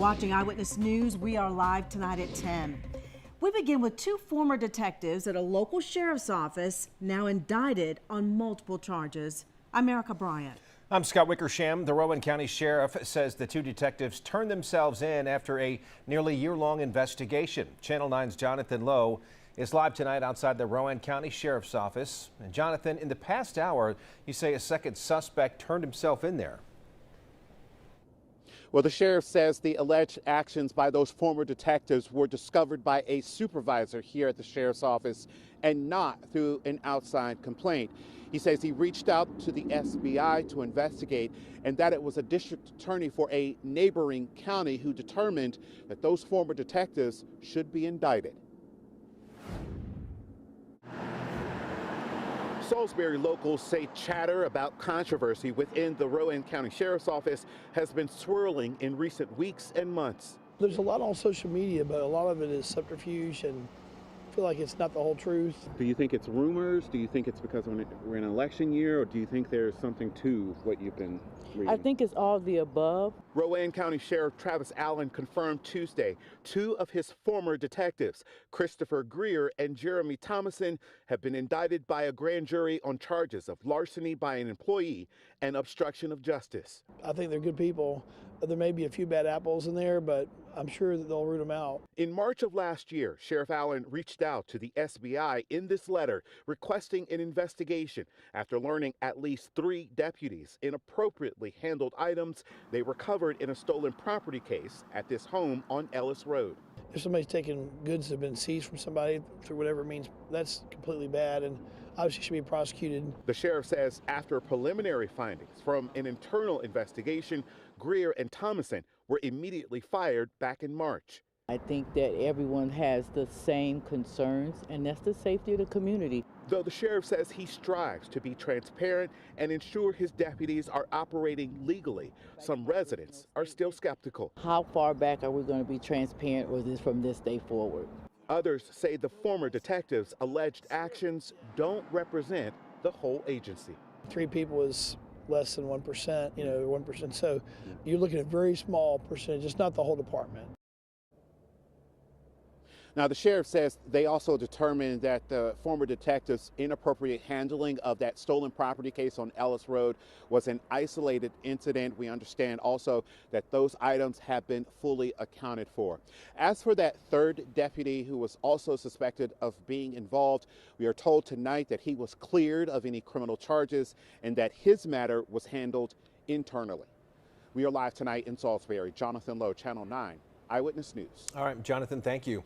Watching Eyewitness News, we are live tonight at 10. We begin with two former detectives at a local sheriff's office now indicted on multiple charges. I'm Erica Bryant. I'm Scott Wickersham. The Rowan County Sheriff says the two detectives turned themselves in after a nearly year-long investigation. Channel 9's Jonathan Lowe is live tonight outside the Rowan County Sheriff's Office. And Jonathan, in the past hour, you say a second suspect turned himself in there. Well, the sheriff says the alleged actions by those former detectives were discovered by a supervisor here at the sheriff's office and not through an outside complaint. He says he reached out to the FBI to investigate and that it was a district attorney for a neighboring county who determined that those former detectives should be indicted. Salisbury locals say chatter about controversy within the Rowan County Sheriff's Office has been swirling in recent weeks and months. There's a lot on social media, but a lot of it is subterfuge and I feel like it's not the whole truth. Do you think it's rumors? Do you think it's because we're in an election year, or do you think there's something to what you've been reading? I think it's all of the above. Rowan County Sheriff Travis Allen confirmed Tuesday two of his former detectives, Christopher Greer and Jeremy Thomason, have been indicted by a grand jury on charges of larceny by an employee and obstruction of justice. I think they're good people. There may be a few bad apples in there, but I'm sure that they'll root them out. In March of last year, Sheriff Allen reached out to the SBI in this letter requesting an investigation after learning at least 3 deputies inappropriately handled items they recovered in a stolen property case at this home on Ellis Road. If somebody's taking goods that have been seized from somebody through whatever it means, that's completely bad and obviously should be prosecuted. The sheriff says after preliminary findings from an internal investigation, Greer and Thomason were immediately fired back in March. I think that everyone has the same concerns, and that's the safety of the community. Though the sheriff says he strives to be transparent and ensure his deputies are operating legally, some residents are still skeptical. How far back are we going to be transparent with this from this day forward? Others say the former detectives' alleged actions don't represent the whole agency. 3 people is less than 1%, 1%. So you're looking at a very small percentage. It's not the whole department. Now, the sheriff says they also determined that the former detectives' inappropriate handling of that stolen property case on Ellis Road was an isolated incident. We understand also that those items have been fully accounted for. As for that third deputy who was also suspected of being involved, we are told tonight that he was cleared of any criminal charges and that his matter was handled internally. We are live tonight in Salisbury. Jonathan Lowe, Channel 9 Eyewitness News. All right, Jonathan, thank you.